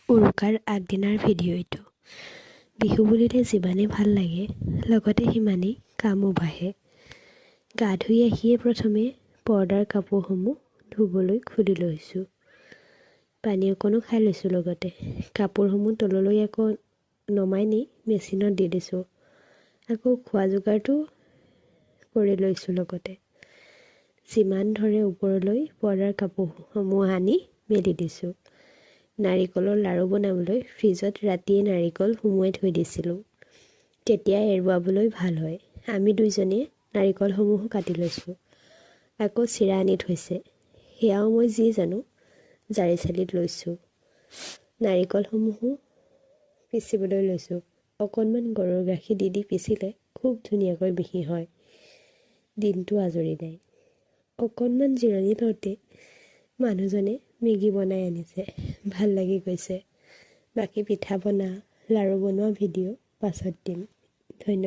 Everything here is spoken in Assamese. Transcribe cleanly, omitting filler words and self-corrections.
উৰুকাৰ আগদিনাৰ ভিডিঅ' এইটো। বিহু বুলিলে যিমানেই ভাল লাগে, লগতে সিমানেই কামো বাঢ়ে। গা ধুই আহিয়ে প্ৰথমে পৰ্দাৰ কাপোৰসমূহ ধুবলৈ খুলি লৈছোঁ। পানী অকণো খাই লৈছোঁ। লগতে কাপোৰসমূহ তললৈ আকৌ নমাই নি মেচিনত দি দিছোঁ। আকৌ খোৱা যোগাৰটো কৰি লৈছোঁ। লগতে যিমান ধৰে ওপৰলৈ পৰ্দাৰ কাপোৰসমূহ আনি মেলি দিছোঁ। নাৰিকলৰ লাড়ু বনাবলৈ ফ্ৰিজত ৰাতিয়ে নাৰিকল সুমুৱাই থৈ দিছিলোঁ। তেতিয়া এৰুৱাবলৈ ভাল হয়। আমি দুইজনীয়ে নাৰিকলসমূহো কাটি লৈছোঁ। আকৌ চিৰা আনি থৈছে, সেয়াও মই যি জানো জাৰি চালিত লৈছোঁ। নাৰিকলসমূহো পিচিবলৈ লৈছোঁ। অকণমান গৰুৰ গাখীৰ দি পিচিলে খুব ধুনীয়াকৈ মিহি হয়। দিনটো আজৰি নাই। অকণমান জিৰণি লওঁতে মানুহজনে মেগী বনাই আনিছে, ভাল লাগি গৈছে। বাকী পিঠা বনা, লাড়ু বনোৱা ভিডিঅ' পাছত দিম। ধন্যবাদ।